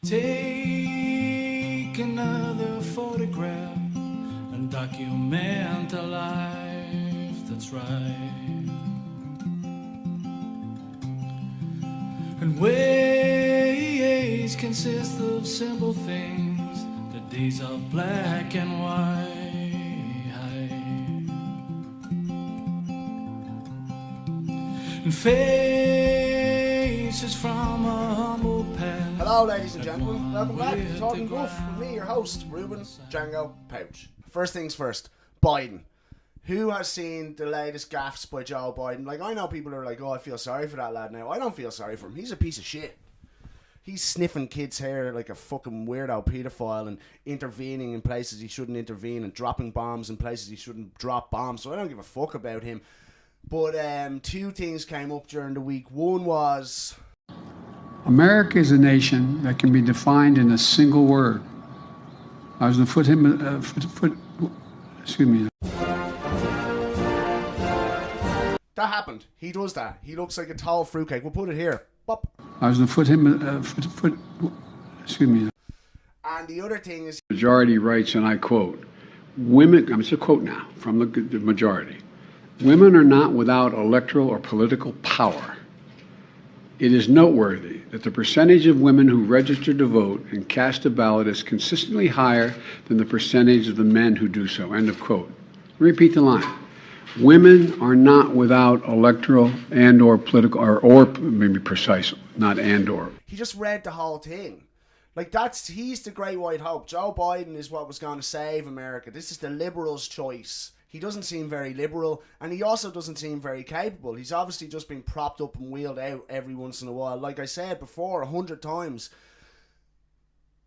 Take another photograph and document a life that's right. And ways consist of simple things, the days of black and white. And faces from a humble past. Hello, ladies and gentlemen. Welcome back to Talkin Guff with me, your host, Ruben Django Pouch. First things first, Biden. Who has seen the latest gaffes by Joe Biden? Like, I know people are like, oh, I feel sorry for that lad now. I don't feel sorry for him. He's a piece of shit. He's sniffing kids' hair like a fucking weirdo pedophile and intervening in places he shouldn't intervene and dropping bombs in places he shouldn't drop bombs. So I don't give a fuck about him. But two things came up during the week. One was... America is a nation that can be defined in a single word. I was going to excuse me. That happened. He does that. He looks like a tall fruitcake. We'll put it here. Bop. I was going to excuse me. And the other thing is... Majority writes, and I quote, women, it's a quote now from the majority, women are not without electoral or political power. It is noteworthy that the percentage of women who register to vote and cast a ballot is consistently higher than the percentage of the men who do so. End of quote. Repeat the line. Women are not without electoral and or political, or maybe precise, not and or. He just read the whole thing. Like, he's the great white hope. Joe Biden is what was going to save America. This is the liberals' choice. He doesn't seem very liberal, and he also doesn't seem very capable. He's obviously just been propped up and wheeled out every once in a while. Like I said before 100 times,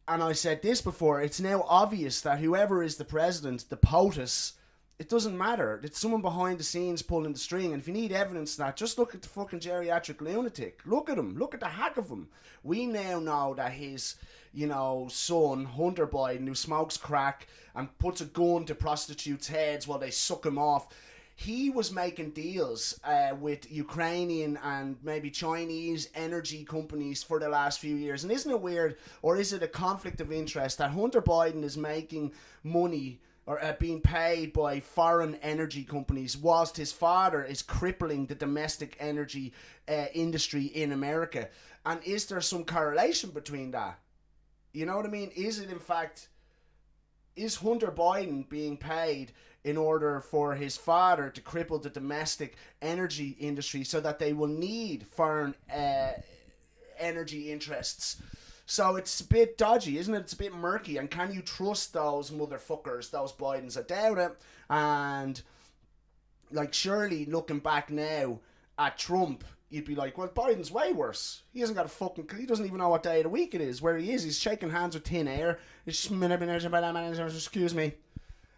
and I said this before, it's now obvious that whoever is the president, the POTUS, it doesn't matter. It's someone behind the scenes pulling the string, and if you need evidence of that, just look at the fucking geriatric lunatic. Look at him. Look at the hack of him. We now know that his... son, Hunter Biden, who smokes crack and puts a gun to prostitutes' heads while they suck him off. He was making deals with Ukrainian and maybe Chinese energy companies for the last few years. And isn't it weird, or is it a conflict of interest, that Hunter Biden is making money or being paid by foreign energy companies whilst his father is crippling the domestic energy industry in America? And is there some correlation between that? You know what I mean? Is Hunter Biden being paid in order for his father to cripple the domestic energy industry so that they will need foreign energy interests? So it's a bit dodgy, isn't it? It's a bit murky. And can you trust those motherfuckers, those Bidens? I doubt it. And, like, surely looking back now at Trump, you'd be like, well, Biden's way worse. He hasn't got he doesn't even know what day of the week it is, where he is. He's shaking hands with thin air. Excuse me.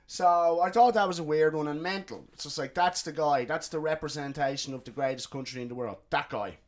So I thought that was a weird one and mental. It's just like, that's the guy. That's the representation of the greatest country in the world. That guy.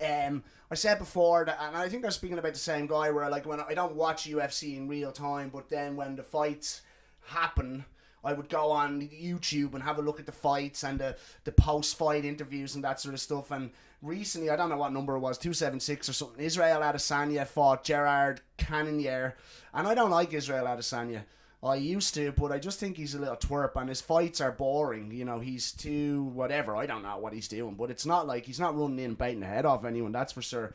I said before that, and I think I was speaking about the same guy, where when I don't watch UFC in real time, but then when the fights happen, I would go on YouTube and have a look at the fights and the post-fight interviews and that sort of stuff. And recently, I don't know what number it was, 276 or something, Israel Adesanya fought Gerard Cannonier. And I don't like Israel Adesanya. I used to, but I just think he's a little twerp and his fights are boring. You know, he's too whatever. I don't know what he's doing, but it's not like he's not running in and biting the head off anyone, that's for sure.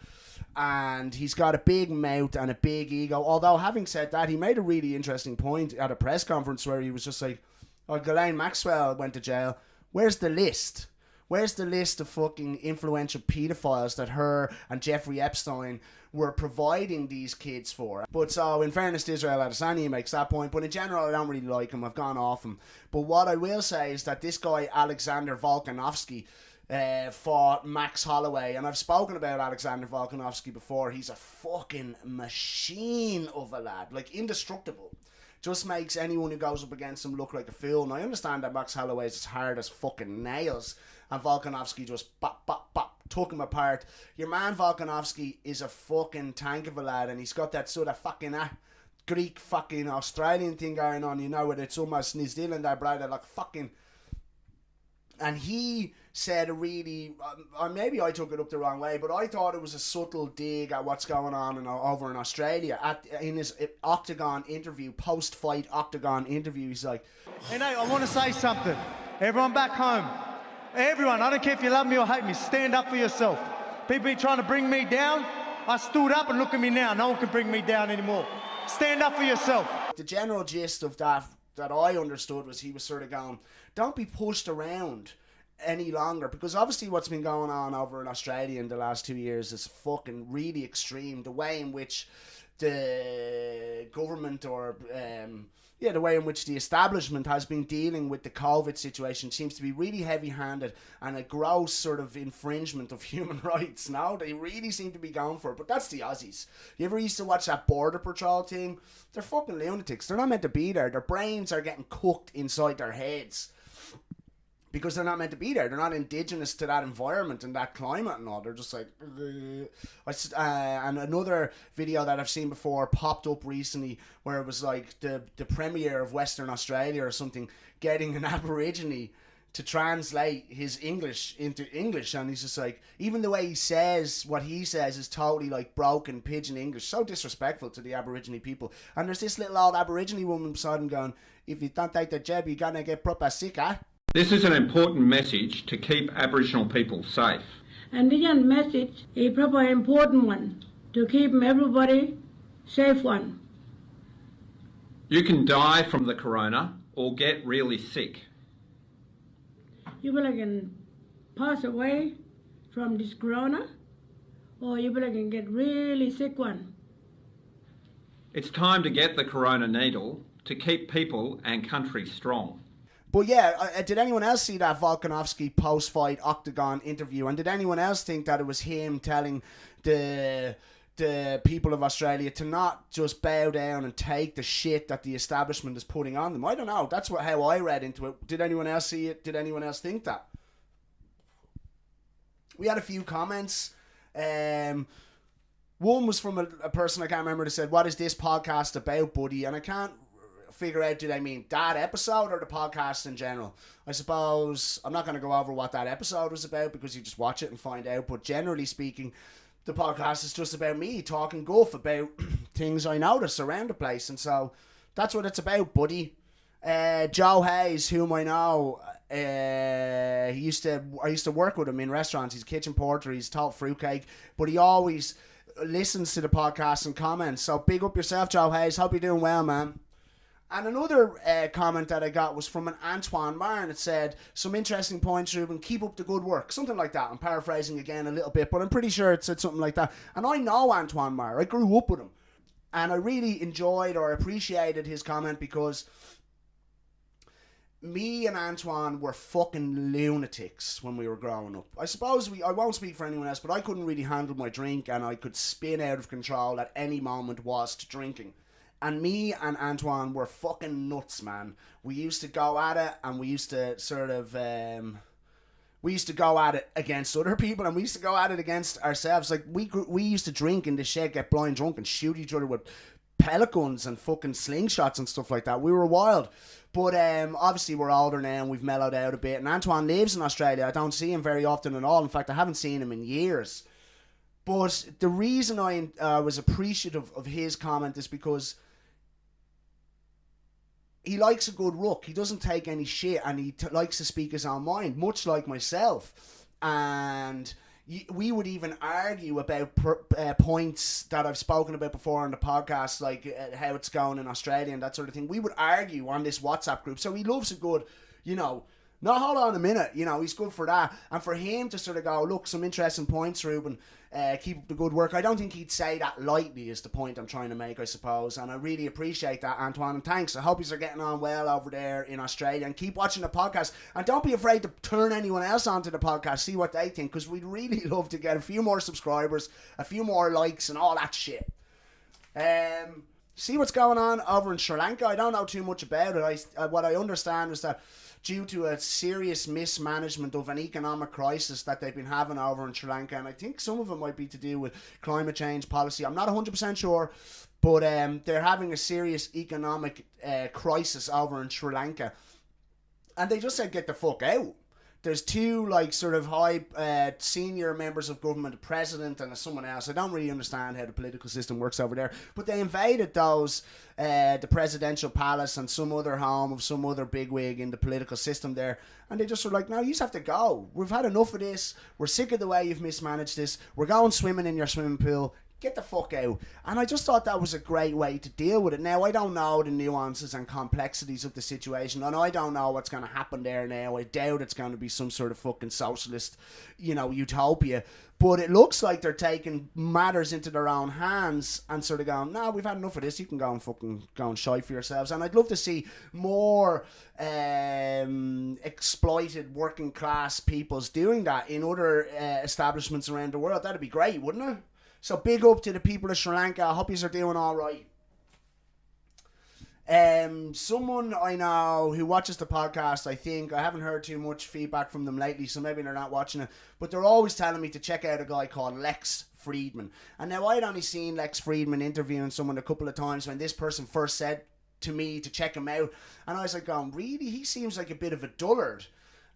And he's got a big mouth and a big ego. Although, having said that, he made a really interesting point at a press conference where he was just like, oh, Ghislaine Maxwell went to jail. Where's the list? Where's the list of fucking influential pedophiles that her and Jeffrey Epstein were providing these kids for? But so, in fairness to Israel Adesanya, he makes that point. But in general, I don't really like him. I've gone off him. But what I will say is that this guy, Alexander Volkanovski, fought Max Holloway. And I've spoken about Alexander Volkanovski before. He's a fucking machine of a lad. Like, indestructible. Just makes anyone who goes up against him look like a fool. And I understand that Max Holloway is as hard as fucking nails, and Volkanovski just took him apart. Your man Volkanovski is a fucking tank of a lad, and he's got that sort of fucking Greek fucking Australian thing going on, you know, where it's almost New Zealand, brother, like fucking And he said a really, or maybe I took it up the wrong way, but I thought it was a subtle dig at what's going on over in Australia. In his Octagon interview, post-fight Octagon interview, he's like, "Hey, Nate, I want to say something. Everyone back home, everyone, I don't care if you love me or hate me, stand up for yourself. People be trying to bring me down. I stood up and look at me now. No one can bring me down anymore. Stand up for yourself." The general gist of that I understood was he was sort of going, don't be pushed around any longer, because obviously what's been going on over in Australia in the last 2 years is fucking really extreme. The way in which the government or the way in which the establishment has been dealing with the COVID situation seems to be really heavy-handed and a gross sort of infringement of human rights. Now they really seem to be going for it, but that's the Aussies. You ever used to watch that Border Patrol thing? They're fucking lunatics. They're not meant to be there. Their brains are getting cooked inside their heads because they're not meant to be there. They're not indigenous to that environment and that climate and all. They're just like... and another video that I've seen before popped up recently where it was like the Premier of Western Australia or something getting an Aborigine to translate his English into English, and he's just like, even the way he says what he says is totally like broken pidgin English, so disrespectful to the Aborigine people. And there's this little old Aborigine woman beside him going, if you don't take the jab, you're gonna get proper sick, eh? This is an important message to keep Aboriginal people safe. And this message is a proper important one to keep everybody safe one. You can die from the corona or get really sick. You can pass away from this corona, or you can get really sick one. It's time to get the corona needle to keep people and country strong. But yeah, did anyone else see that Volkanovski post-fight Octagon interview? And did anyone else think that it was him telling the people of Australia to not just bow down and take the shit that the establishment is putting on them? I don't know. That's how I read into it. Did anyone else see it? Did anyone else think that? We had a few comments. One was from a person I can't remember that said, "What is this podcast about, buddy?" And I can't figure out, do they mean that episode or the podcast in general? I suppose I'm not going to go over what that episode was about because you just watch it and find out, but generally speaking, the podcast is just about me talking guff about things I notice around the place, and so that's what it's about, buddy. Joe Hayes, whom I know, I used to work with him in restaurants. He's a kitchen porter, he's taught fruitcake, but he always listens to the podcast and comments, so big up yourself, Joe Hayes. Hope you're doing well, man. And another comment that I got was from an Antoine Marr. It said, "Some interesting points, Ruben. Keep up the good work." Something like that. I'm paraphrasing again a little bit, but I'm pretty sure it said something like that. And I know Antoine Marr. I grew up with him. And I really enjoyed or appreciated his comment because me and Antoine were fucking lunatics when we were growing up. I suppose I won't speak for anyone else, but I couldn't really handle my drink and I could spin out of control at any moment whilst drinking. And me and Antoine were fucking nuts, man. We used to go at it, and we used to sort of... we used to go at it against other people, and we used to go at it against ourselves. Like, we used to drink in the shed, get blind drunk, and shoot each other with pellet guns and fucking slingshots and stuff like that. We were wild. But obviously we're older now, and we've mellowed out a bit. And Antoine lives in Australia. I don't see him very often at all. In fact, I haven't seen him in years. But the reason I was appreciative of his comment is because he likes a good ruck. He doesn't take any shit, and he likes to speak his own mind, much like myself. And we would even argue about points that I've spoken about before on the podcast, like how it's going in Australia and that sort of thing. We would argue on this WhatsApp group. So he loves a good, no, hold on a minute, he's good for that. And for him to sort of go, look, some interesting points, Ruben, keep up the good work. I don't think he'd say that lightly is the point I'm trying to make, I suppose. And I really appreciate that, Antoine. And thanks. I hope you're getting on well over there in Australia. And keep watching the podcast. And don't be afraid to turn anyone else onto the podcast, see what they think. Because we'd really love to get a few more subscribers, a few more likes and all that shit. See what's going on over in Sri Lanka. I don't know too much about it. What I understand is that due to a serious mismanagement of an economic crisis that they've been having over in Sri Lanka, and I think some of it might be to do with climate change policy. I'm not 100% sure, but they're having a serious economic crisis over in Sri Lanka. And they just said, get the fuck out. there's two like sort of high senior members of government, a president and someone else. I don't really understand how the political system works over there, but they invaded those the presidential palace and some other home of some other bigwig in the political system there, and they just were like, no, you just have to go. We've had enough of this. We're sick of the way you've mismanaged this. We're going swimming in your swimming pool. Get the fuck out. And I just thought that was a great way to deal with it. Now, I don't know the nuances and complexities of the situation, and I don't know what's going to happen there now. I doubt it's going to be some sort of fucking socialist, utopia. But it looks like they're taking matters into their own hands and sort of going, no, we've had enough of this. You can go and fucking go and shy for yourselves. And I'd love to see more exploited working class peoples doing that in other establishments around the world. That'd be great, wouldn't it? So big up to the people of Sri Lanka. I hope you're doing all right. Someone I know who watches the podcast, I haven't heard too much feedback from them lately, so maybe they're not watching it, but they're always telling me to check out a guy called Lex Friedman. And now I'd only seen Lex Friedman interviewing someone a couple of times when this person first said to me to check him out, and I was like, going, really? He seems like a bit of a dullard.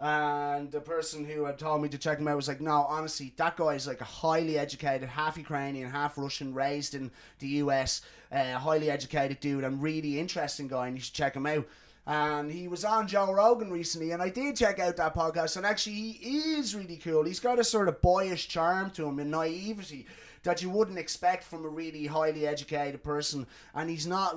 And the person who had told me to check him out was like, no, honestly, that guy is like a highly educated, half Ukrainian, half Russian, raised in the US, highly educated dude and really interesting guy, and you should check him out. And he was on Joe Rogan recently, and I did check out that podcast, and actually he is really cool. He's got a sort of boyish charm to him and naivety that you wouldn't expect from a really highly educated person, and he's not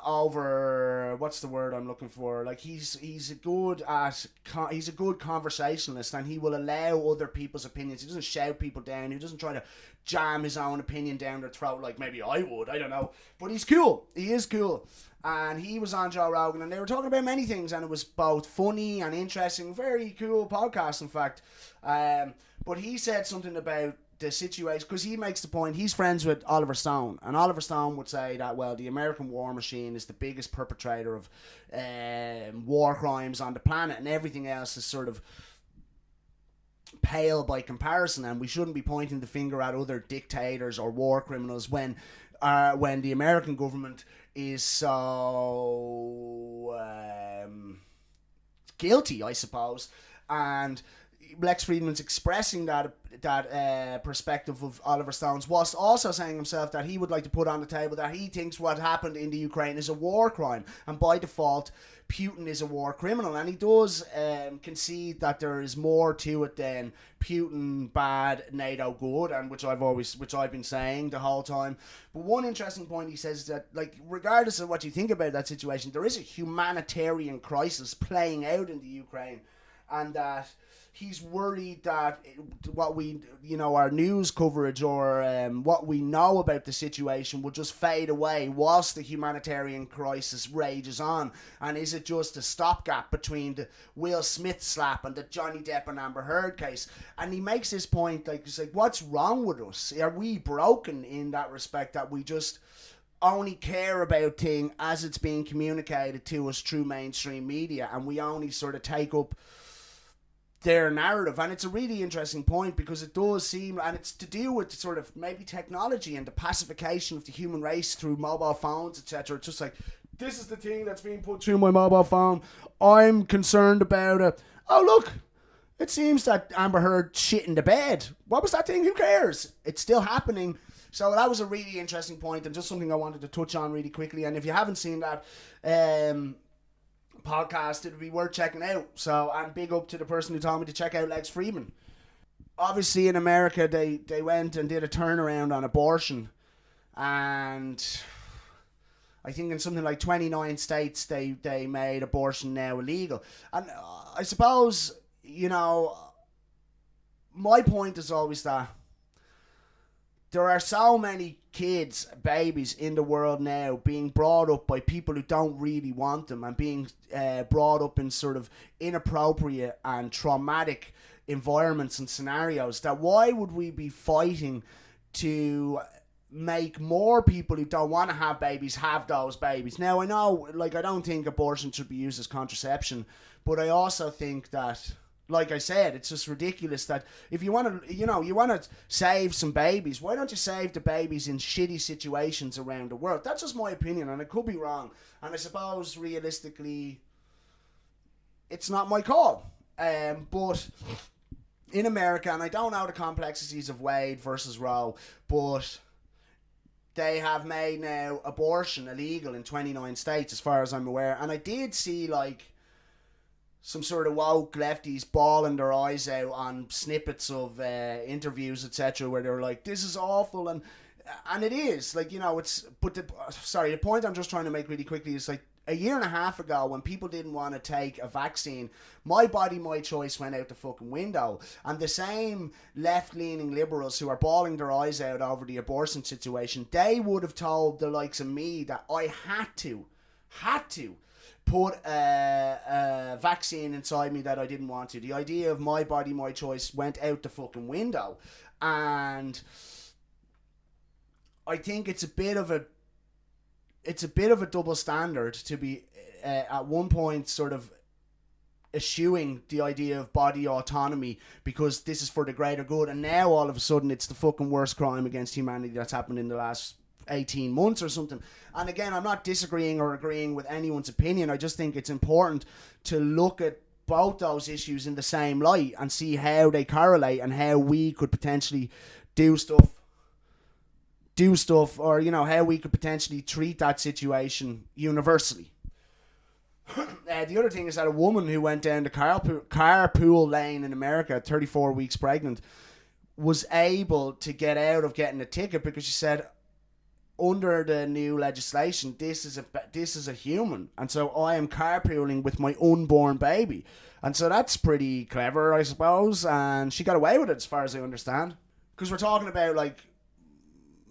over, what's the word I'm looking for? Like he's a good conversationalist, and he will allow other people's opinions. He doesn't shout people down. He doesn't try to jam his own opinion down their throat like maybe I would. I don't know. But he's cool. He is cool. And he was on Joe Rogan, and they were talking about many things, and it was both funny and interesting. Very cool podcast, in fact. But he said something about the situation, because he makes the point, he's friends with Oliver Stone, and Oliver Stone would say that, well, the American war machine is the biggest perpetrator of war crimes on the planet, and everything else is sort of pale by comparison, and we shouldn't be pointing the finger at other dictators or war criminals when the American government is so guilty, I suppose. And Lex Friedman's expressing that perspective of Oliver Stone's, whilst also saying himself that he would like to put on the table that he thinks what happened in the Ukraine is a war crime, and by default Putin is a war criminal. And he does concede that there is more to it than Putin bad, NATO good, and which I've been saying the whole time. But one interesting point he says is that, like, regardless of what you think about that situation, there is a humanitarian crisis playing out in the Ukraine, and that he's worried that what we, our news coverage or what we know about the situation will just fade away whilst the humanitarian crisis rages on. And is it just a stopgap between the Will Smith slap and the Johnny Depp and Amber Heard case? And he makes this point, like, he's like, what's wrong with us? Are we broken in that respect, that we just only care about things as it's being communicated to us through mainstream media, and we only sort of take up their narrative? And it's a really interesting point, because it does seem, and it's to do with sort of maybe technology and the pacification of the human race through mobile phones, etc. It's just like, this is the thing that's being put through my mobile phone, I'm concerned about it. Oh look, it seems that Amber Heard shit in the bed. What was that thing? Who cares? It's still happening. So that was a really interesting point, and just something I wanted to touch on really quickly. And if you haven't seen that podcast, it would be worth checking out. So, and big up to the person who told me to check out Lex Friedman. Obviously in America they went and did a turnaround on abortion, and I think in something like 29 states they made abortion now illegal. And I suppose, my point is always that there are so many kids, babies in the world now being brought up by people who don't really want them, and being brought up in sort of inappropriate and traumatic environments and scenarios, that why would we be fighting to make more people who don't want to have babies have those babies? Now, I know, like, I don't think abortion should be used as contraception, but I also think that, like I said, it's just ridiculous that if you want to, you want to save some babies, why don't you save the babies in shitty situations around the world? That's just my opinion, and I could be wrong. And I suppose realistically, it's not my call. But in America, and I don't know the complexities of Wade versus Roe, but they have made now abortion illegal in 29 states, as far as I'm aware. And I did see, like, some sort of woke lefties bawling their eyes out on snippets of interviews, etc., where they were like, "This is awful," and it is, like, you know, it's. But the point I'm just trying to make really quickly is, like, a year and a half ago, when people didn't want to take a vaccine, my body, my choice went out the fucking window. And the same left-leaning liberals who are bawling their eyes out over the abortion situation, they would have told the likes of me that I had to put a vaccine inside me that I didn't want to. The idea of my body, my choice went out the fucking window. And I think it's a bit of a double standard to be at one point sort of eschewing the idea of body autonomy because this is for the greater good, and now all of a sudden it's the fucking worst crime against humanity that's happened in the last 18 months or something. And again, I'm not disagreeing or agreeing with anyone's opinion. I just think it's important to look at both those issues in the same light and see how they correlate and how we could potentially do stuff, or, you know, how we could potentially treat that situation universally. The other thing is that a woman who went down the carpool lane in America at 34 weeks pregnant was able to get out of getting a ticket because she said, under the new legislation, this is a human, and so I am carpooling with my unborn baby. And so that's pretty clever, I suppose, and she got away with it as far as I understand. Because we're talking about, like,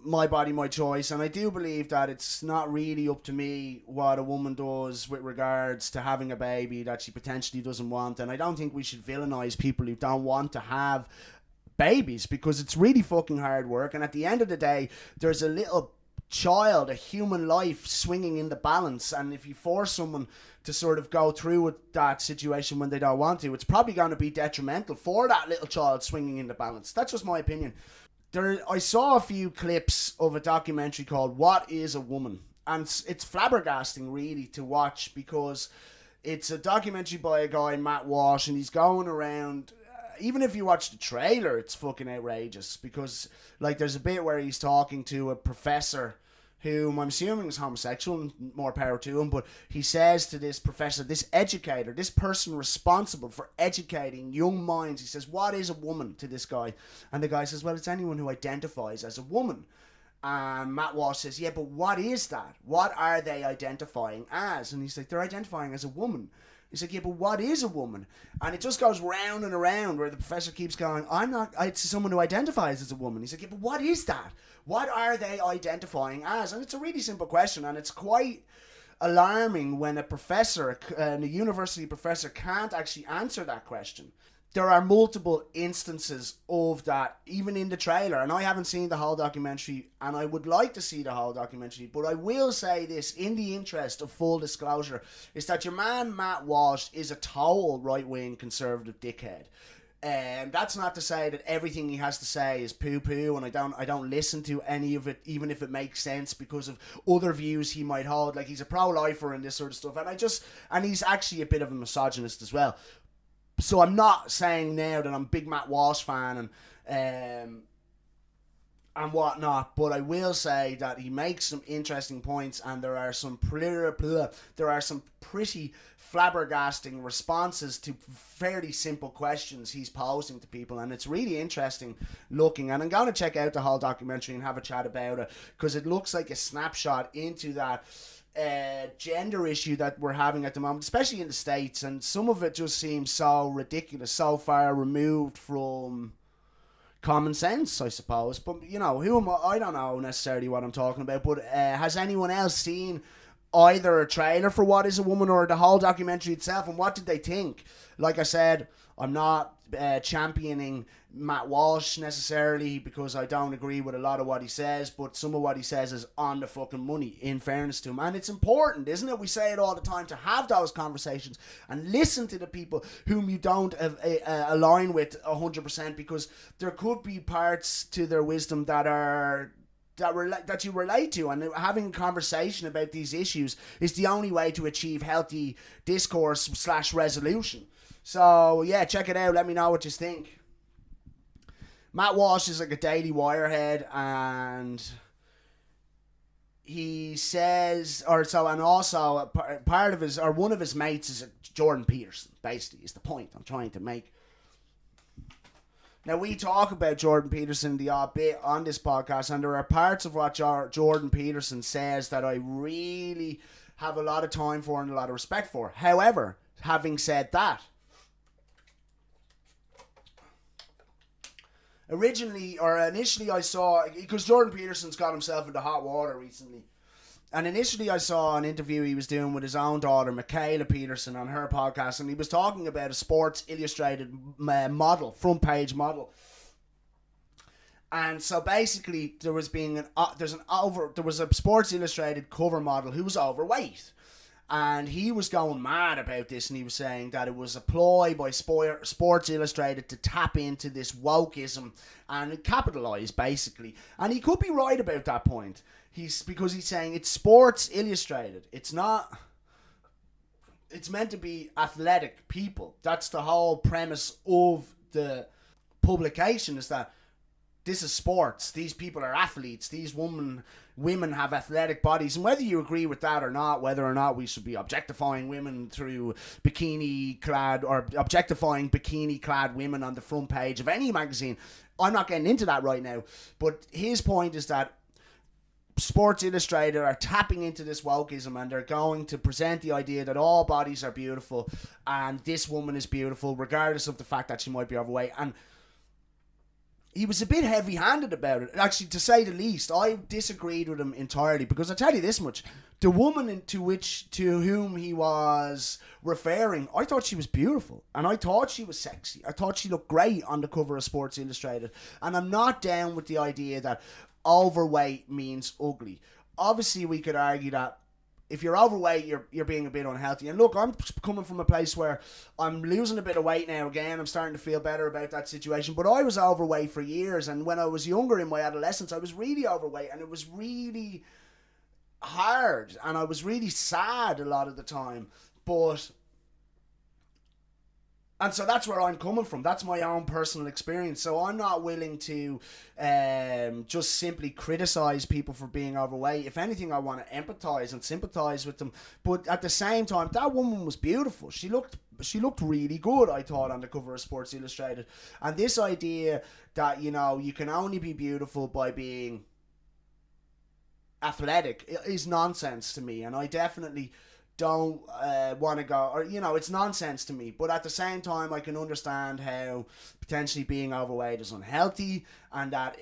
my body, my choice, and I do believe that it's not really up to me what a woman does with regards to having a baby that she potentially doesn't want. And I don't think we should villainize people who don't want to have babies, because it's really fucking hard work, and at the end of the day, there's a little child, a human life swinging in the balance, and if you force someone to sort of go through with that situation when they don't want to, it's probably going to be detrimental for that little child swinging in the balance. That's just my opinion. I saw a few clips of a documentary called What is a Woman? And it's flabbergasting, really, to watch, because it's a documentary by a guy, Matt Walsh, and he's going around. Even if you watch the trailer, it's fucking outrageous, because, like, there's a bit where he's talking to a professor whom I'm assuming is homosexual, and more power to him, but he says to this professor, this educator, this person responsible for educating young minds, he says, "What is a woman?" to this guy. And the guy says, "Well, it's anyone who identifies as a woman." And Matt Walsh says, "Yeah, but what is that? What are they identifying as?" And he's like, "They're identifying as a woman." He's like, "Yeah, but what is a woman?" And it just goes round and around, where the professor keeps going, it's someone who identifies as a woman. He's like, "Yeah, but what is that? What are they identifying as?" And it's a really simple question, and it's quite alarming when a university professor can't actually answer that question. There are multiple instances of that, even in the trailer, and I haven't seen the whole documentary, and I would like to see the whole documentary, but I will say this, in the interest of full disclosure, is that your man Matt Walsh is a total right-wing conservative dickhead. That's not to say that everything he has to say is poo-poo, and I don't listen to any of it, even if it makes sense, because of other views he might hold. Like, he's a pro-lifer and this sort of stuff, and he's actually a bit of a misogynist as well. So I'm not saying now that I'm a big Matt Walsh fan and whatnot, but I will say that he makes some interesting points, and there are some pretty flabbergasting responses to fairly simple questions he's posing to people, and it's really interesting looking. And I'm going to check out the whole documentary and have a chat about it, because it looks like a snapshot into that gender issue that we're having at the moment, especially in the States, and some of it just seems so ridiculous, so far removed from common sense, I suppose. But, you know, who am I? I don't know necessarily what I'm talking about, but has anyone else seen either a trailer for What is a Woman or the whole documentary itself, and what did they think? Like I said, I'm not championing Matt Walsh necessarily, because I don't agree with a lot of what he says, but some of what he says is on the fucking money, in fairness to him. And it's important, isn't it? We say it all the time, to have those conversations and listen to the people whom you don't align with 100%, because there could be parts to their wisdom that are that you relate to, and having a conversation about these issues is the only way to achieve healthy discourse / resolution. So yeah, check it out. Let me know what you think. Matt Walsh is like a Daily Wire head, and he says, and also part of his, or one of his mates is Jordan Peterson, basically, is the point I'm trying to make. Now, we talk about Jordan Peterson the odd bit on this podcast, and there are parts of what Jordan Peterson says that I really have a lot of time for and a lot of respect for. However, having said that, initially I saw, because Jordan Peterson's got himself into hot water recently, and initially I saw an interview he was doing with his own daughter, Michaela Peterson, on her podcast, and he was talking about a Sports Illustrated model, front page model. And so basically there was a Sports Illustrated cover model who was overweight. And he was going mad about this, and he was saying that it was a ploy by Sports Illustrated to tap into this wokeism and capitalise, basically. And he could be right about that point. Because he's saying it's Sports Illustrated. It's not... It's meant to be athletic people. That's the whole premise of the publication, is that this is sports. These people are athletes. These women have athletic bodies. And whether you agree with that or not, whether or not we should be objectifying women through bikini-clad, or objectifying bikini-clad women on the front page of any magazine, I'm not getting into that right now. But his point is that Sports Illustrated are tapping into this wokeism, and they're going to present the idea that all bodies are beautiful and this woman is beautiful regardless of the fact that she might be overweight. And he was a bit heavy-handed about it, actually, to say the least. I disagreed with him entirely, because I tell you this much: the woman to whom he was referring, I thought she was beautiful, and I thought she was sexy. I thought she looked great on the cover of Sports Illustrated, and I'm not down with the idea that overweight means ugly. Obviously, we could argue that if you're overweight, you're being a bit unhealthy. And look, I'm coming from a place where I'm losing a bit of weight now again. I'm starting to feel better about that situation. But I was overweight for years. And when I was younger, in my adolescence, I was really overweight. And it was really hard. And I was really sad a lot of the time. And so that's where I'm coming from. That's my own personal experience. So I'm not willing to just simply criticize people for being overweight. If anything, I want to empathize and sympathize with them. But at the same time, that woman was beautiful. She looked really good, I thought, on the cover of Sports Illustrated. And this idea that, you can only be beautiful by being athletic is nonsense to me. And I definitely don't want to go, or it's nonsense to me. But at the same time, I can understand how potentially being overweight is unhealthy, and that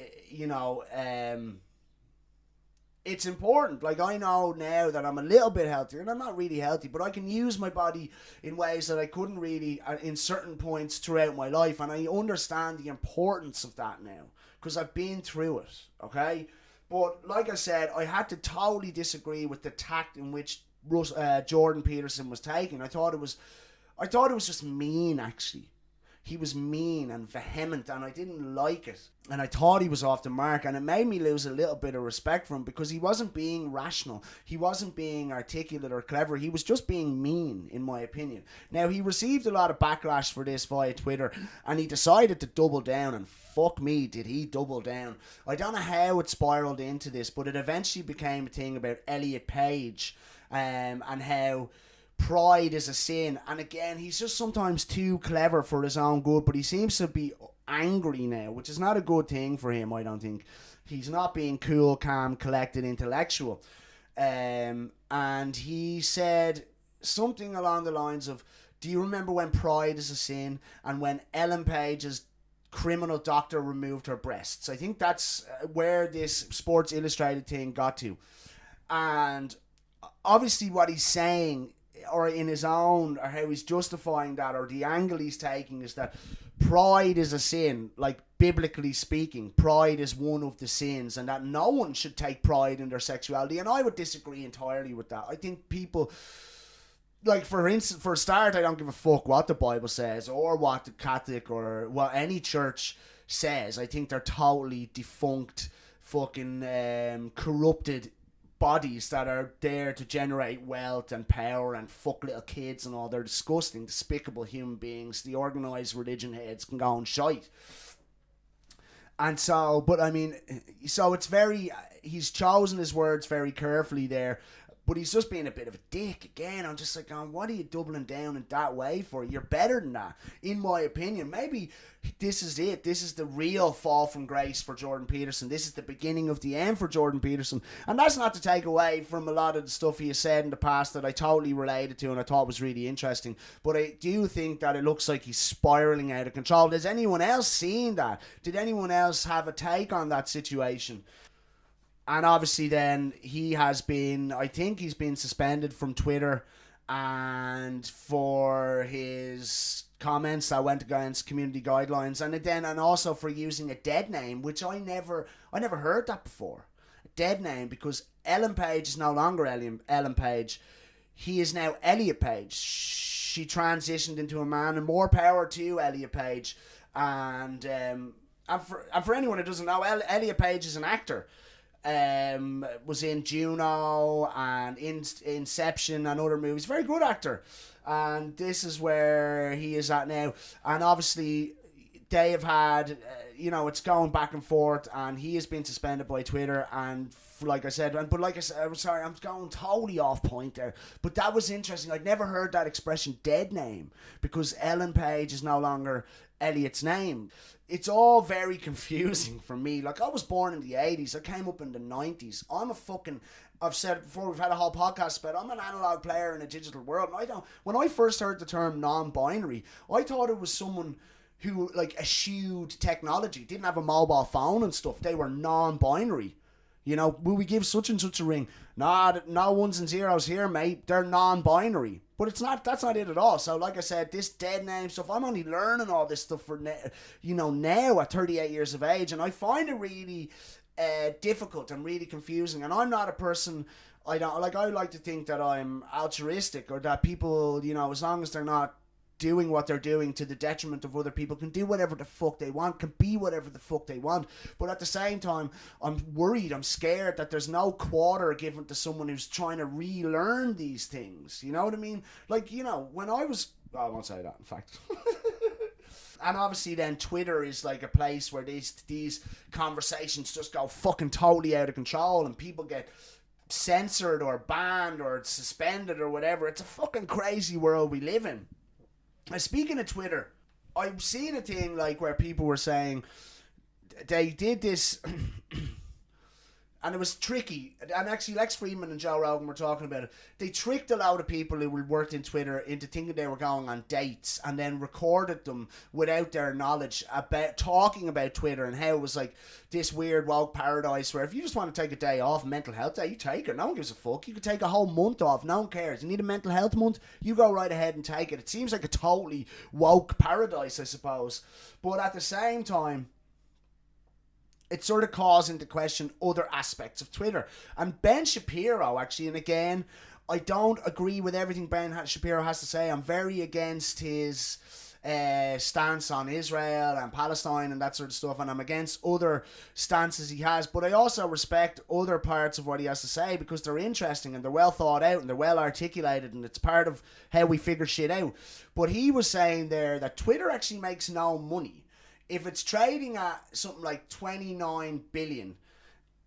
it's important. Like, I know now that I'm a little bit healthier, and I'm not really healthy, but I can use my body in ways that I couldn't really in certain points throughout my life, and I understand the importance of that now because I've been through it. Okay, but like I said, I had to totally disagree with the tact in which Jordan Peterson was taking. I thought it was just mean, actually. He was mean and vehement, and I didn't like it. And I thought he was off the mark, and it made me lose a little bit of respect for him, because he wasn't being rational. He wasn't being articulate or clever. He was just being mean, in my opinion. Now, he received a lot of backlash for this via Twitter, and he decided to double down, and fuck me, did he double down. I don't know how it spiraled into this, but it eventually became a thing about Elliot Page, and how pride is a sin. And again, he's just sometimes too clever for his own good, but he seems to be angry now, which is not a good thing for him, I don't think. He's not being cool, calm, collected, intellectual. And he said something along the lines of, do you remember when pride is a sin, and when Ellen Page's criminal doctor removed her breasts? I think that's where this Sports Illustrated thing got to. And obviously what he's saying, or in his own, or how he's justifying that, or the angle he's taking, is that pride is a sin. Like, biblically speaking, pride is one of the sins, and that no one should take pride in their sexuality. And I would disagree entirely with that. I think people, like, for instance, for a start, I don't give a fuck what the Bible says, or what the Catholic or what any church says. I think they're totally defunct fucking corrupted bodies that are there to generate wealth and power and fuck little kids and all. They're disgusting, despicable human beings. The organised religion heads can go and shite. And so, but I mean, so it's very, he's chosen his words very carefully there, but he's just being a bit of a dick again. I'm just like, what are you doubling down in that way for? You're better than that, in my opinion. Maybe this is it. This is the real fall from grace for Jordan Peterson. This is the beginning of the end for Jordan Peterson. And that's not to take away from a lot of the stuff he has said in the past that I totally related to and I thought was really interesting. But I do think that it looks like he's spiraling out of control. Has anyone else seen that? Did anyone else have a take on that situation? And obviously then he has been, I think he's been suspended from Twitter and for his comments that went against community guidelines, and also for using a dead name, which I never heard that before. A dead name, because Ellen Page is no longer Ellen Page. He is now Elliot Page. She transitioned into a man, and more power to Elliot Page. And for anyone who doesn't know, Elliot Page is an actor. Was in Juno and Inception and other movies. Very good actor. And this is where he is at now. And obviously they have had, it's going back and forth, and he has been suspended by Twitter. And like I said, I'm sorry, I'm going totally off point there. But that was interesting. I'd never heard that expression, dead name, because Ellen Page is no longer Elliot's name. It's all very confusing for me. Like, I was born in the 80s. I came up in the 90s. I've said it before, we've had a whole podcast about it. I'm an analog player in a digital world. And when I first heard the term non-binary, I thought it was someone who, like, eschewed technology, didn't have a mobile phone and stuff. They were non-binary. Will we give such and such a ring? Nah, no ones and zeros here, mate. They're non-binary. But that's not it at all. So like I said, this dead name stuff, I'm only learning all this stuff for, now at 38 years of age. And I find it really difficult and really confusing. And I'm not a person, I like to think that I'm altruistic, or that people, as long as they're not doing what they're doing to the detriment of other people, can do whatever the fuck they want, can be whatever the fuck they want. But at the same time, I'm worried, I'm scared that there's no quarter given to someone who's trying to relearn these things. You know what I mean? Like, when I won't say that, in fact. And obviously then Twitter is like a place where these conversations just go fucking totally out of control, and people get censored or banned or suspended or whatever. It's a fucking crazy world we live in. Speaking of Twitter, I've seen a thing like where people were saying they did this and it was tricky. And actually Lex Friedman and Joe Rogan were talking about it. They tricked a lot of people who worked in Twitter into thinking they were going on dates, and then recorded them without their knowledge about talking about Twitter and how it was like this weird woke paradise where if you just want to take a day off, mental health day, you take it. No one gives a fuck. You could take a whole month off. No one cares. You need a mental health month? You go right ahead and take it. It seems like a totally woke paradise, I suppose. But at the same time, it sort of calls into question other aspects of Twitter. And Ben Shapiro, actually, and again, I don't agree with everything Ben Shapiro has to say. I'm very against his stance on Israel and Palestine and that sort of stuff, and I'm against other stances he has, but I also respect other parts of what he has to say because they're interesting and they're well thought out and they're well articulated, and it's part of how we figure shit out. But he was saying there that Twitter actually makes no money. If it's trading at something like 29 billion,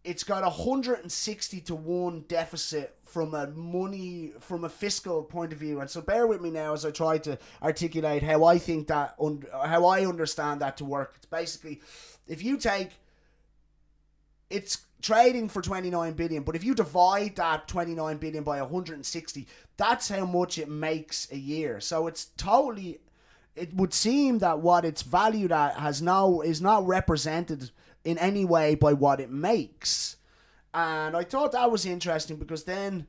it's got 160 to 1 deficit from a fiscal point of view. And so bear with me now as I try to articulate how I think that, how I understand that to work. It's basically, if you take, it's trading for 29 billion, but if you divide that 29 billion by 160, that's how much it makes a year. So it's totally, it would seem that what it's valued at is not represented in any way by what it makes. And I thought that was interesting because then,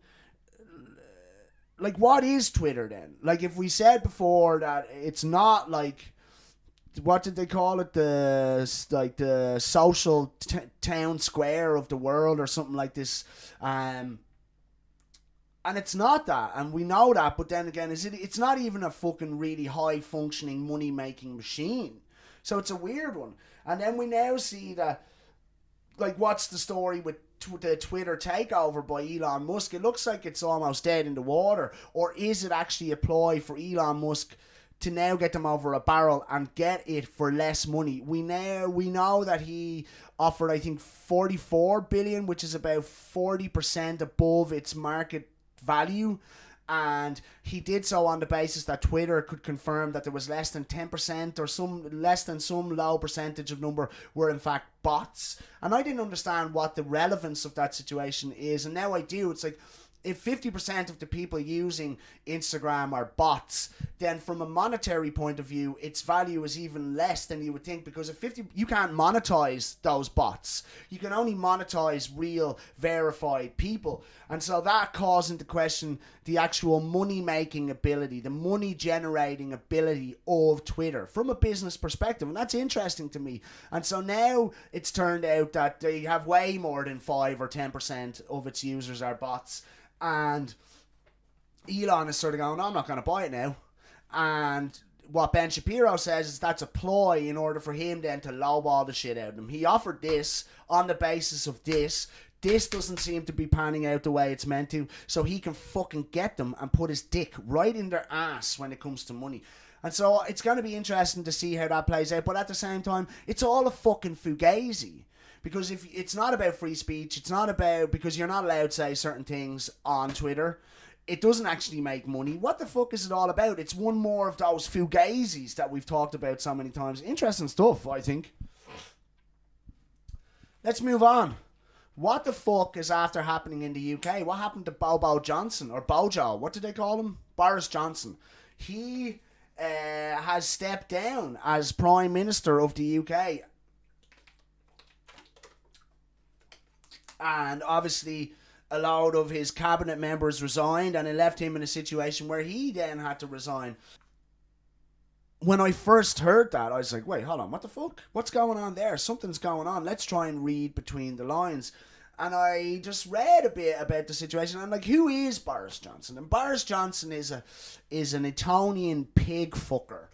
like, what is Twitter then? Like, if we said before that it's not like, what did they call it? The social town square of the world or something like this. And it's not that, and we know that, but then again, it's not even a fucking really high-functioning, money-making machine. So it's a weird one. And then we now see that like, what's the story with the Twitter takeover by Elon Musk? It looks like it's almost dead in the water. Or is it actually a ploy for Elon Musk to now get them over a barrel and get it for less money? We know that he offered, I think, 44 billion, which is about 40% above its market value. And he did so on the basis that Twitter could confirm that there was less than 10% or some low percentage of number were in fact bots. And I didn't understand what the relevance of that situation is, and now I do. It's like, if 50% of the people using Instagram are bots, then from a monetary point of view, its value is even less than you would think, because you can't monetize those bots. You can only monetize real verified people. And so that calls into question the actual money-making ability, the money-generating ability of Twitter from a business perspective. And that's interesting to me. And so now it's turned out that they have way more than 5 or 10% of its users are bots. And Elon is sort of going, I'm not going to buy it now. And what Ben Shapiro says is that's a ploy in order for him then to lowball the shit out of them. He offered this on the basis of this. This doesn't seem to be panning out the way it's meant to, so he can fucking get them and put his dick right in their ass when it comes to money. And so it's going to be interesting to see how that plays out. But at the same time, it's all a fucking fugazi. Because if it's not about free speech, it's not about, because you're not allowed to say certain things on Twitter, it doesn't actually make money. What the fuck is it all about? It's one more of those fugazis that we've talked about so many times. Interesting stuff, I think. Let's move on. What the fuck is after happening in the UK? What happened to Bobo Johnson, or Bojo? What did they call him? Boris Johnson. He has stepped down as Prime Minister of the UK. And obviously a lot of his cabinet members resigned, and it left him in a situation where he then had to resign. When I first heard that, I was like, wait, hold on, what the fuck? What's going on there? Something's going on. Let's try and read between the lines. And I just read a bit about the situation. I'm like, who is Boris Johnson? And Boris Johnson is an Etonian pig fucker.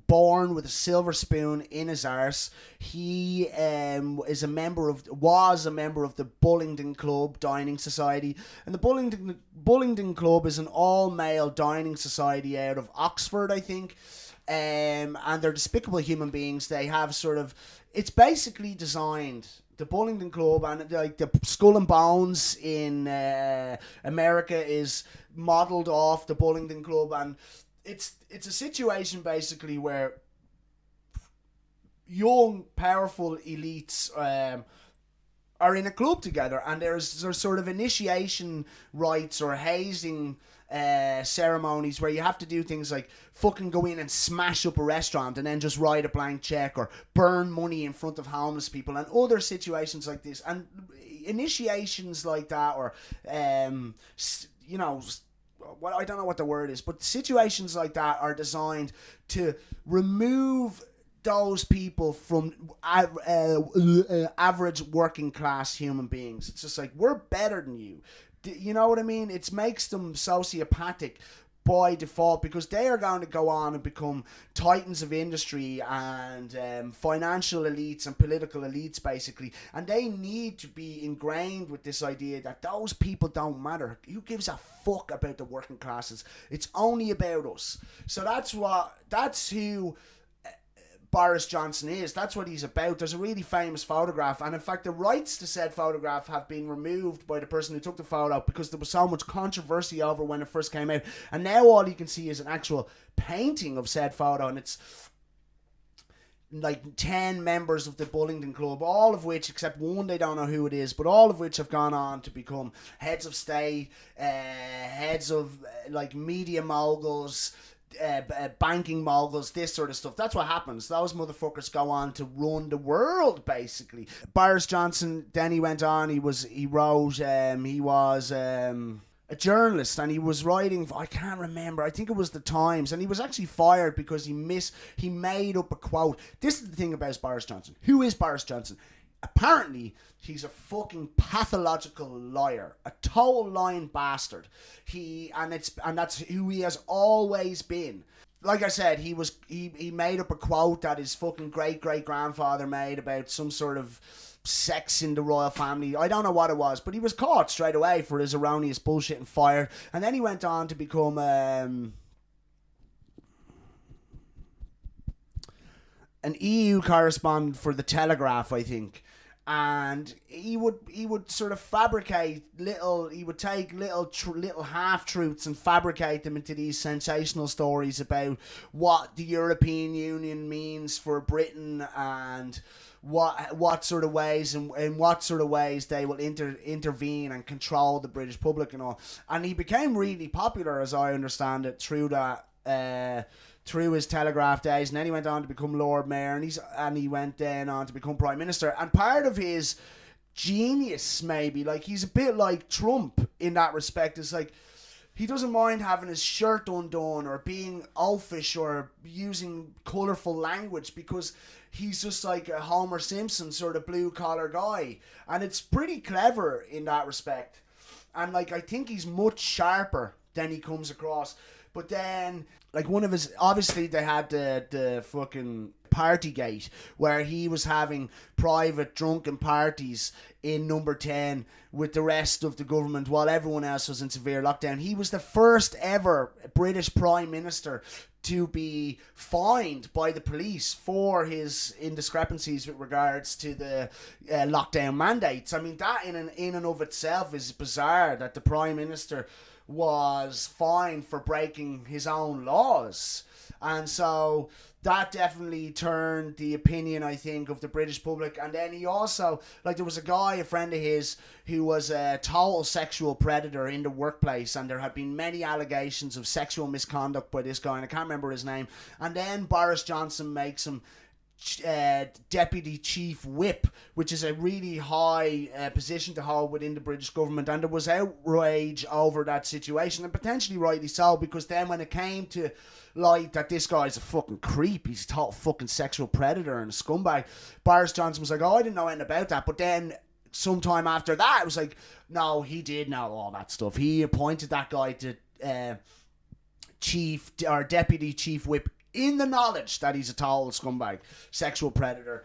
Born with a silver spoon in his arse. He was a member of the Bullingdon Club Dining Society, and the Bullingdon Club is an all-male dining society out of Oxford, I think. And they're despicable human beings. They have it's basically designed. The Bullingdon Club and like the Skull and Bones in America is modelled off the Bullingdon Club, and it's a situation basically where young, powerful elites are in a club together, and there's sort of initiation rites or hazing ceremonies where you have to do things like fucking go in and smash up a restaurant and then just write a blank check, or burn money in front of homeless people, and other situations like this. And initiations like that, or well, I don't know what the word is, but situations like that are designed to remove those people from average working class human beings. It's just like, we're better than you. You know what I mean? It makes them sociopathic by default, because they are going to go on and become titans of industry and financial elites and political elites, basically. And they need to be ingrained with this idea that those people don't matter. Who gives a fuck about the working classes? It's only about us. So that's who Boris Johnson is. That's what he's about. There's a really famous photograph, and in fact the rights to said photograph have been removed by the person who took the photo because there was so much controversy over when it first came out, and now all you can see is an actual painting of said photo, and it's like 10 members of the Bullingdon Club, all of which, except one, they don't know who it is, but all of which have gone on to become heads of state, heads of like media moguls, banking moguls, this sort of stuff. That's what happens. Those motherfuckers go on to run the world, basically. Boris Johnson, then he went on, he was a journalist, and he was writing, I can't remember, I think it was the Times, and he was actually fired because he made up a quote. This is the thing about Boris Johnson. Who is Boris Johnson? Apparently, he's a fucking pathological liar, a total lying bastard. And that's who he has always been. like I said, he made up a quote that his fucking great-great-grandfather made about some sort of sex in the royal family. I don't know what it was, but he was caught straight away for his erroneous bullshit and fired. And then he went on to become an EU correspondent for the Telegraph, I think. And he would sort of fabricate he would take little half-truths and fabricate them into these sensational stories about what the European Union means for Britain and what sort of ways and in what sort of ways they will intervene and control the British public and all. And he became really popular, as I understand it, through that. Through his Telegraph days, and then he went on to become Lord Mayor, and he went then on to become Prime Minister. And part of his genius, maybe, like, he's a bit like Trump in that respect. It's like he doesn't mind having his shirt undone or being oafish or using colourful language, because he's just like a Homer Simpson sort of blue collar guy, and it's pretty clever in that respect. And like, I think he's much sharper than he comes across. But then, like, one of his, obviously they had the fucking Partygate, where he was having private drunken parties in Number 10 with the rest of the government while everyone else was in severe lockdown. He was the first ever British Prime Minister to be fined by the police for his indiscrepancies with regards to the lockdown mandates. I mean, that in and of itself is bizarre, that the Prime Minister was fined for breaking his own laws. And so that definitely turned the opinion, I think, of the British public. And then he also, like, there was a friend of his, who was a total sexual predator in the workplace, and there had been many allegations of sexual misconduct by this guy, and I can't remember his name. And then Boris Johnson makes him Deputy Chief Whip, which is a really high position to hold within the British government, and there was outrage over that situation, and potentially rightly so, because then when it came to light that this guy's a fucking creep, he's a total fucking sexual predator and a scumbag, Boris Johnson was like, oh, I didn't know anything about that. But then sometime after that, it was like, no, he did know all that stuff. He appointed that guy to Deputy Chief Whip in the knowledge that he's a total scumbag, sexual predator.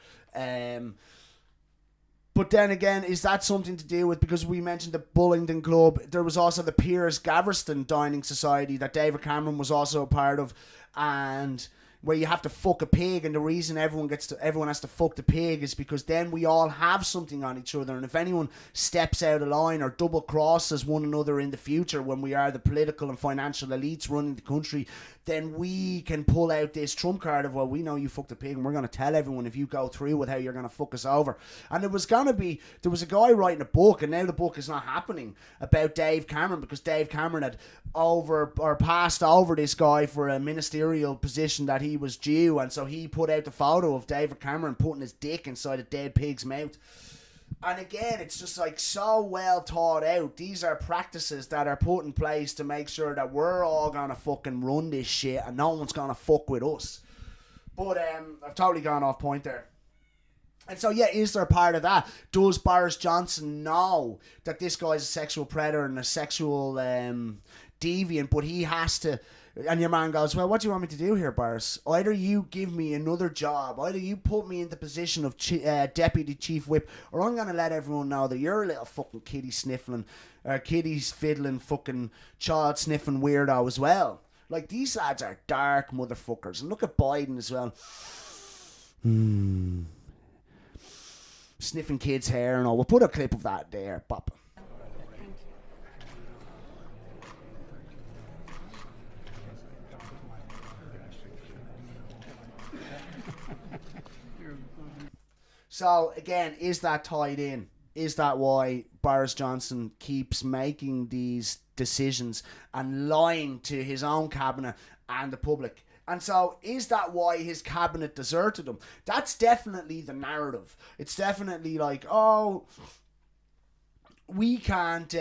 But then again, is that something to do with, because we mentioned the Bungling Club, there was also the Piers Gaveston Dining Society that David Cameron was also a part of, and where you have to fuck a pig, and the reason everyone has to fuck the pig is because then we all have something on each other, and if anyone steps out of line or double crosses one another in the future when we are the political and financial elites running the country, then we can pull out this trump card of, well, we know you fucked a pig and we're going to tell everyone if you go through with how you're going to fuck us over. And there was a guy writing a book, and now the book is not happening, about Dave Cameron, because Dave Cameron had passed over this guy for a ministerial position that he was due, and so he put out the photo of David Cameron putting his dick inside a dead pig's mouth. And again, it's just like so well thought out. These are practices that are put in place to make sure that we're all gonna fucking run this shit and no one's gonna fuck with us. But I've totally gone off point there. And so, yeah, is there part of that? Does Boris Johnson know that this guy's a sexual predator and a sexual deviant, but he has to... And your man goes, well, what do you want me to do here, Boris? Either you give me another job, either you put me in the position of Deputy Chief Whip, or I'm going to let everyone know that you're a little fucking kitty fiddling, fucking child sniffing weirdo as well. Like, these lads are dark motherfuckers. And look at Biden as well. Sniffing kids' hair and all. We'll put a clip of that there, Pop. So, again, is that tied in? Is that why Boris Johnson keeps making these decisions and lying to his own cabinet and the public? And so, is that why his cabinet deserted him? That's definitely the narrative. It's definitely like, oh, we can't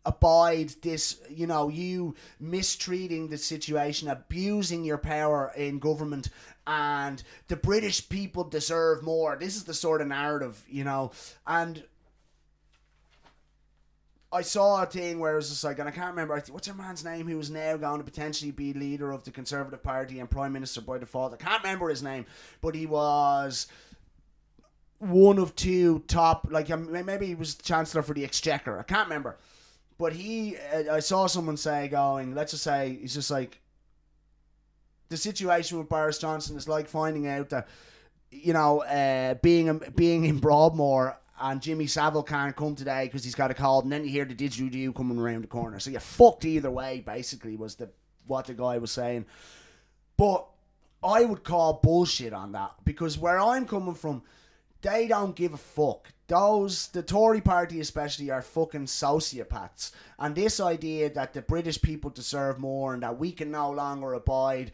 abide this, you mistreating the situation, abusing your power in government, and the British people deserve more. This is the sort of narrative, and I saw a thing where it was just like, and I can't remember, what's your man's name who is now going to potentially be leader of the Conservative Party and Prime Minister by default? I can't remember his name, but he was one of two top, like maybe he was Chancellor for the Exchequer. I can't remember. But I saw someone say let's just say, he's just like, the situation with Boris Johnson is like finding out that, being in Broadmoor and Jimmy Savile can't come today because he's got a cold, and then you hear the didgeridoo coming around the corner. So you're fucked either way, basically, was what the guy was saying. But I would call bullshit on that, because where I'm coming from, they don't give a fuck. The Tory party especially, are fucking sociopaths. And this idea that the British people deserve more and that we can no longer abide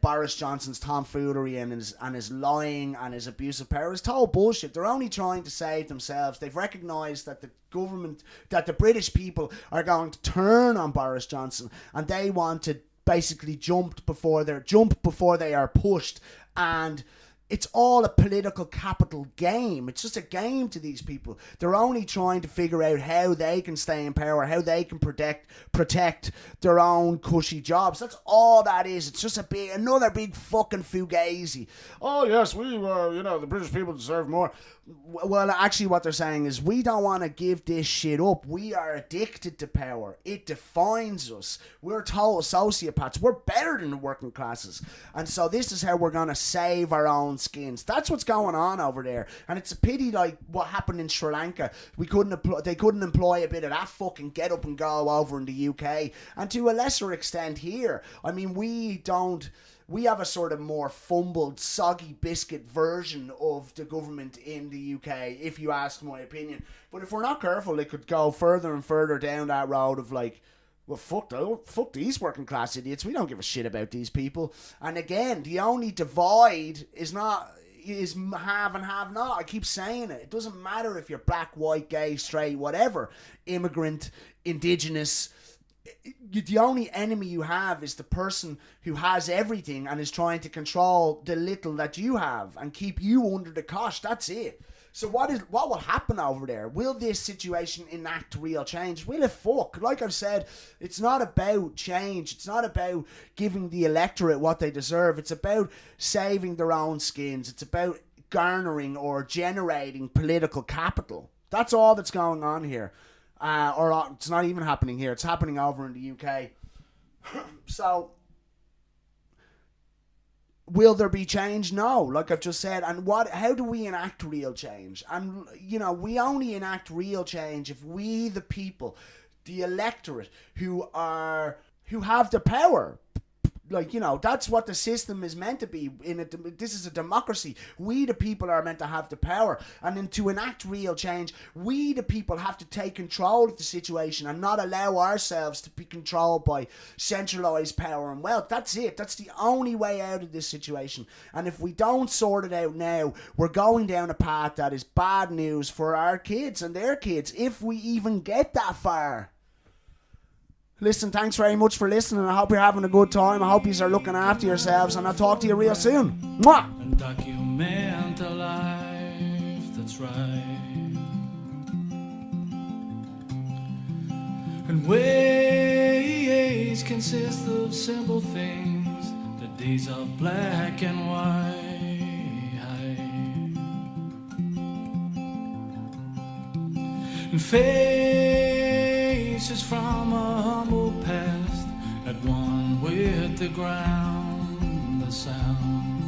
Boris Johnson's tomfoolery and his lying and his abuse of power is total bullshit. They're only trying to save themselves. They've recognised that the British people are going to turn on Boris Johnson, and they want to basically jump before they are pushed. And it's all a political capital game. It's just a game to these people. They're only trying to figure out how they can stay in power, how they can protect their own cushy jobs. That's all that is. It's just another big fucking fugazi. Oh yes, the British people deserve more. Well, actually what they're saying is, we don't want to give this shit up. We are addicted to power. It defines us. We're total sociopaths. We're better than the working classes. And so this is how we're going to save our own skins. That's what's going on over there. And it's a pity, like what happened in Sri Lanka. They couldn't employ a bit of that fucking get up and go over in the UK. And to a lesser extent here. I mean, we have a sort of more fumbled, soggy biscuit version of the government in the UK, if you ask my opinion. But if we're not careful, it could go further and further down that road of like, well, fuck these working class idiots. We don't give a shit about these people. And again, the only divide is have and have not. I keep saying it. It doesn't matter if you're black, white, gay, straight, whatever, immigrant, indigenous. The only enemy you have is the person who has everything and is trying to control the little that you have and keep you under the cosh. That's it. So what will happen over there? Will this situation enact real change? Will it fuck? Like I've said, it's not about change. It's not about giving the electorate what they deserve. It's about saving their own skins. It's about garnering or generating political capital. That's all that's going on here. Or it's not even happening here. It's happening over in the UK. So, will there be change? No, like I've just said. And how do we enact real change? And, we only enact real change if we, the people, the electorate, who have the power. Like, that's what the system is meant to be. This is a democracy. We, the people, are meant to have the power. And then to enact real change, we, the people, have to take control of the situation and not allow ourselves to be controlled by centralised power and wealth. That's it. That's the only way out of this situation. And if we don't sort it out now, we're going down a path that is bad news for our kids and their kids, if we even get that far. Listen, thanks very much for listening. I hope you're having a good time. I hope you are looking after yourselves, and I'll talk to you real soon. Mwah! And document a life that's right. And ways consist of simple things, the days of black and white. And faces from a humble past at one with the ground, the sound